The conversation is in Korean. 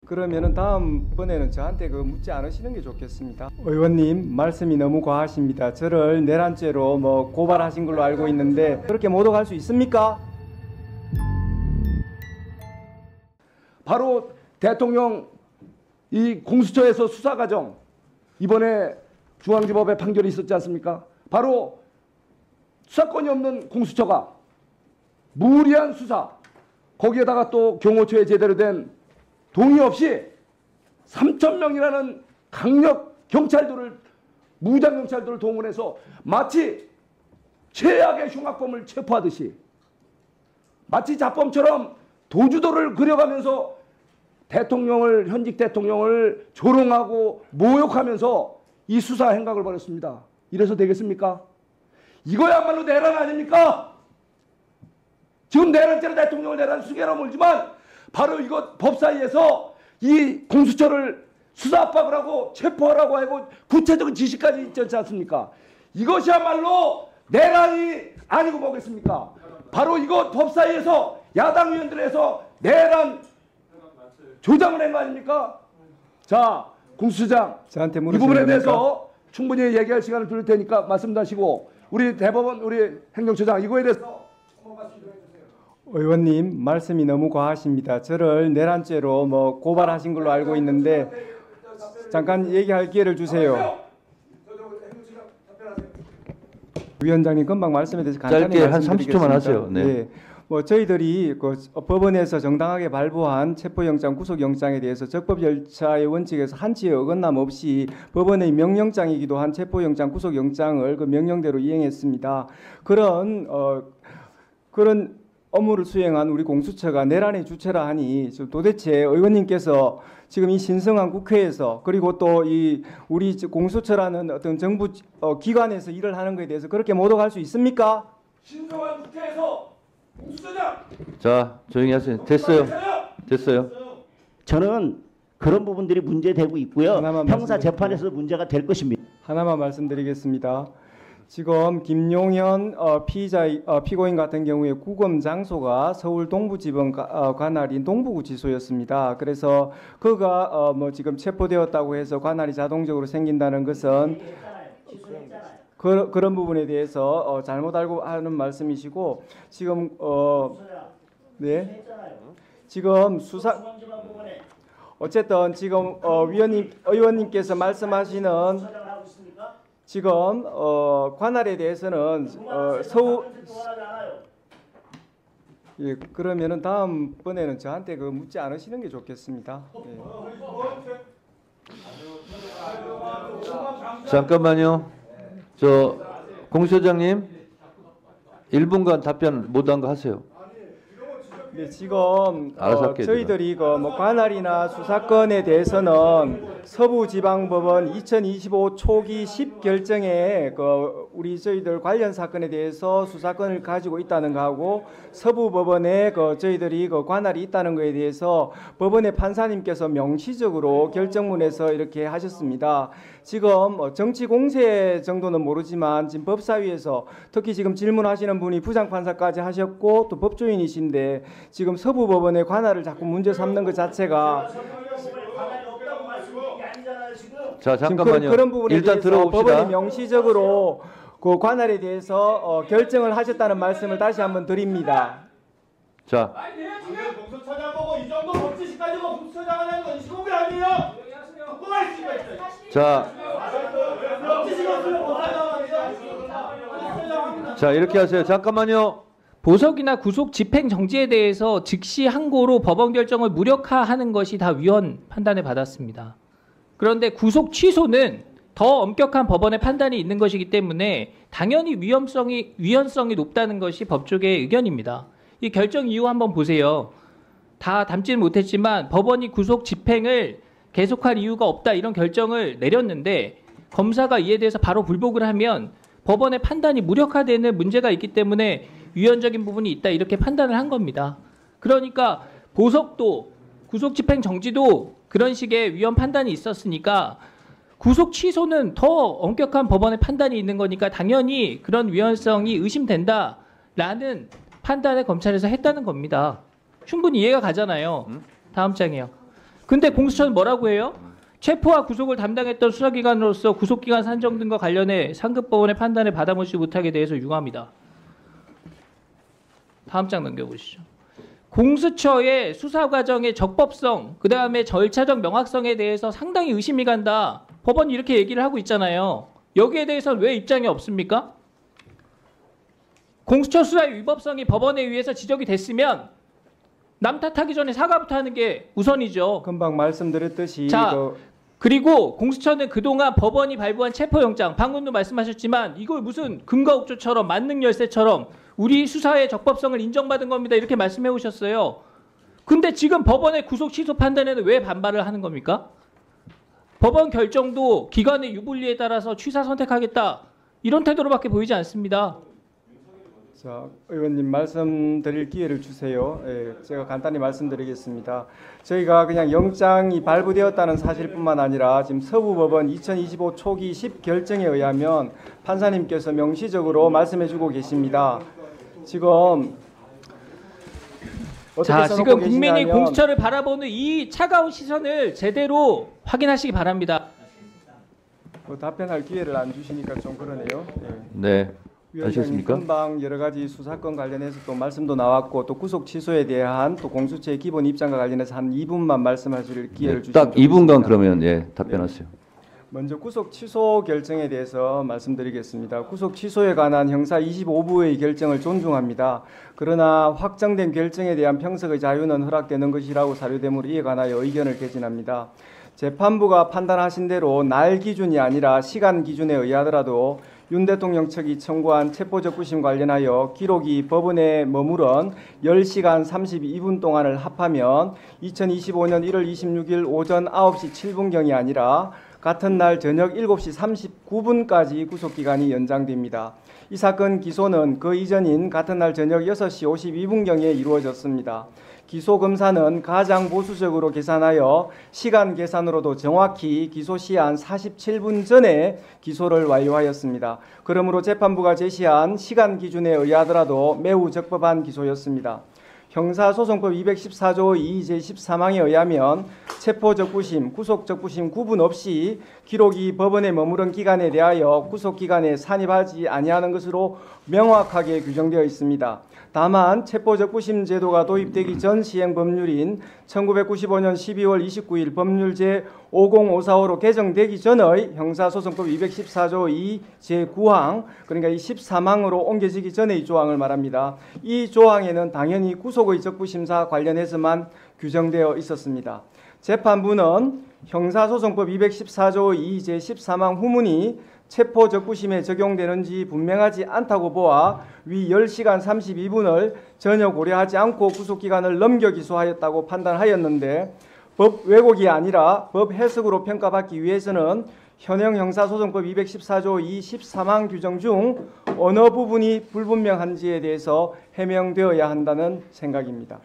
그러면은 다음번에는 저한테 묻지 않으시는 게 좋겠습니다. 의원님 말씀이 너무 과하십니다. 저를 내란죄로 고발하신 걸로 알고 있는데 그렇게 모독할 수 있습니까? 바로 대통령 이 공수처에서 수사 과정 이번에 중앙지법의 판결이 있었지 않습니까? 바로 수사권이 없는 공수처가 무리한 수사 거기에다가 또 경호처에 제대로 된 동의 없이 3,000명이라는 강력 경찰들을 무장 경찰들을 동원해서 마치 최악의 흉악범을 체포하듯이 마치 자범처럼 도주도를 그려가면서 현직 대통령을 조롱하고 모욕하면서 이 수사 행각을 벌였습니다. 이래서 되겠습니까? 이거야말로 내란 아닙니까? 지금 내란죄로 대통령을 내란 수개로 몰지만 바로 이것 법사위에서 이 공수처를 수사 압박을 하고 체포하라고 하고 구체적인 지시까지 있지 않습니까? 이것이야말로 내란이 아니고 뭐겠습니까? 바로 이것 법사위에서 야당 의원들에서 내란 조장을 한 거 아닙니까? 자, 공수처장 저한테 이 부분에 대해서 충분히 얘기할 시간을 드릴 테니까 말씀하시고 우리 대법원 우리 행정처장 이거에 대해서 의원님 말씀이 너무 과하십니다. 저를 내란죄로 고발하신 걸로 알고 있는데 잠깐 얘기할 기회를 주세요. 위원장님 금방 말씀에 대해서 간단히 짧게 한 30초만 하세요. 네. 네. 저희들이 법원에서 정당하게 발부한 체포영장, 구속영장에 대해서 적법 절차의 원칙에서 한치의 어긋남 없이 법원의 명령장이기도 한 체포영장, 구속영장을 명령대로 이행했습니다. 그런 업무를 수행한 우리 공수처가 내란의 주체라 하니 도대체 의원님께서 지금 이 신성한 국회에서 그리고 또 이 우리 공수처라는 어떤 정부 기관에서 일을 하는 것에 대해서 그렇게 모독할 수 있습니까? 신성한 국회에서 공수처장 자, 조용히 하세요. 됐어요. 됐어요. 저는 그런 부분들이 문제되고 있고요. 형사 말씀드릴게요. 재판에서 문제가 될 것입니다. 하나만 말씀드리겠습니다. 지금 김용현 피고인 같은 경우에 구금 장소가 서울 동부지법 관할인 동부구치소였습니다. 그래서 그가 지금 체포되었다고 해서 관할이 자동적으로 생긴다는 것은 그런 부분에 대해서 잘못 알고 하는 말씀이시고 지금 네 지금 수사 어쨌든 지금 의원님께서 말씀하시는 지금 관할에 대해서는 예, 그러면은 다음번에는 저한테 묻지 않으시는 게 좋겠습니다. 예. 잠깐만요. 공수처장님 1분간 답변 못한 거 하세요. 네, 지금 알아서 저희들이 관할이나 수사권에 대해서는 서부지방법원 2025 초기 10결정에 우리 저희들 관련 사건에 대해서 수사권을 가지고 있다는 거하고 서부법원에 저희들이 관할이 있다는 거에 대해서 법원의 판사님께서 명시적으로 결정문에서 이렇게 하셨습니다. 지금 정치 공세 정도는 모르지만 지금 법사위에서 특히 지금 질문하시는 분이 부장판사까지 하셨고 또 법조인이신데 지금 서부법원의 관할을 자꾸 문제 삼는 것 자체가 자, 잠깐만요. 그런 부분에 일단 대해서 들어봅시다. 법원이 명시적으로 그 관할에 대해서 결정을 하셨다는 말씀을 다시 한번 드립니다. 자, 공수처장 보고 이 정도 법치식 가지고 공수처장 하는 건 시국이 아니에요. 자, 이렇게 하세요. 잠깐만요. 보석이나 구속 집행 정지에 대해서 즉시 항고로 법원 결정을 무력화하는 것이 다 위헌 판단을 받았습니다. 그런데 구속 취소는 더 엄격한 법원의 판단이 있는 것이기 때문에 당연히 위헌성이 높다는 것이 법조계의 의견입니다. 이 결정 이유 한번 보세요. 다 담지는 못했지만 법원이 구속 집행을 계속할 이유가 없다 이런 결정을 내렸는데 검사가 이에 대해서 바로 불복을 하면 법원의 판단이 무력화되는 문제가 있기 때문에 위헌적인 부분이 있다 이렇게 판단을 한 겁니다. 그러니까 보석도 구속 집행 정지도 그런 식의 위헌 판단이 있었으니까 구속 취소는 더 엄격한 법원의 판단이 있는 거니까 당연히 그런 위헌성이 의심된다라는 판단을 검찰에서 했다는 겁니다. 충분히 이해가 가잖아요. 다음 장이요. 근데 공수처는 뭐라고 해요? 체포와 구속을 담당했던 수사기관으로서 구속기간 산정 등과 관련해 상급법원의 판단을 받아보지 못하게 대해서 유감이다. 다음 장 넘겨보시죠. 공수처의 수사 과정의 적법성, 그 다음에 절차적 명확성에 대해서 상당히 의심이 간다. 법원이 이렇게 얘기를 하고 있잖아요. 여기에 대해서는 왜 입장이 없습니까? 공수처 수사의 위법성이 법원에 의해서 지적이 됐으면 남 탓하기 전에 사과부터 하는 게 우선이죠. 금방 말씀드렸듯이 자, 그리고 공수처는 그동안 법원이 발부한 체포영장, 방금도 말씀하셨지만 이걸 무슨 금가옥조처럼 만능열쇠처럼 우리 수사의 적법성을 인정받은 겁니다. 이렇게 말씀해 오셨어요. 근데 지금 법원의 구속 취소 판단에는 왜 반발을 하는 겁니까? 법원 결정도 기관의 유불리에 따라서 취사 선택하겠다. 이런 태도로밖에 보이지 않습니다. 자, 의원님 말씀드릴 기회를 주세요. 예, 제가 간단히 말씀드리겠습니다. 저희가 그냥 영장이 발부되었다는 사실뿐만 아니라 지금 서부법원 2025 초기 10결정에 의하면 판사님께서 명시적으로 말씀해주고 계십니다. 지금 자, 써놓고 지금 국민이 계시냐면 공수처를 바라보는 이 차가운 시선을 제대로 확인하시기 바랍니다. 답변할 기회를 안 주시니까 좀 그러네요. 예. 네. 위원장님 아셨습니까? 금방 여러 가지 수사권 관련해서 또 말씀도 나왔고 또 구속 취소에 대한 또 공수처의 기본 입장과 관련해서 한 2분만 말씀하실 기회를 주시면 딱 2분간 좋겠습니다. 그러면 예, 답변하세요. 먼저 구속 취소 결정에 대해서 말씀드리겠습니다. 구속 취소에 관한 형사 25부의 결정을 존중합니다. 그러나 확정된 결정에 대한 평석의 자유는 허락되는 것이라고 사료되므로 이에 관하여 의견을 개진합니다. 재판부가 판단하신 대로 날 기준이 아니라 시간 기준에 의하더라도 윤 대통령 측이 청구한 체포적부심 관련하여 기록이 법원에 머무른 10시간 32분 동안을 합하면 2025년 1월 26일 오전 9시 7분경이 아니라 같은 날 저녁 7시 39분까지 구속기간이 연장됩니다. 이 사건 기소는 그 이전인 같은 날 저녁 6시 52분경에 이루어졌습니다. 기소 검사는 가장 보수적으로 계산하여 시간 계산으로도 정확히 기소 시한 47분 전에 기소를 완료하였습니다. 그러므로 재판부가 제시한 시간 기준에 의하더라도 매우 적법한 기소였습니다. 형사소송법 214조 2 제13항에 의하면 체포적부심, 구속적부심 구분 없이 기록이 법원에 머무른 기간에 대하여 구속기간에 산입하지 아니하는 것으로 명확하게 규정되어 있습니다. 다만 체포적부심 제도가 도입되기 전 시행 법률인 1995년 12월 29일 법률 제50545로 개정되기 전의 형사소송법 214조 2 제9항 그러니까 이 13항으로 옮겨지기 전의 조항을 말합니다. 이 조항에는 당연히 구속의 적부심사 관련해서만 규정되어 있었습니다. 재판부는 형사소송법 214조 2 제13항 후문이 체포적부심에 적용되는지 분명하지 않다고 보아 위 10시간 32분을 전혀 고려하지 않고 구속기간을 넘겨 기소하였다고 판단하였는데 법 왜곡이 아니라 법 해석으로 평가받기 위해서는 현행 형사소송법 214조 2 13항 규정 중 어느 부분이 불분명한지에 대해서 해명되어야 한다는 생각입니다.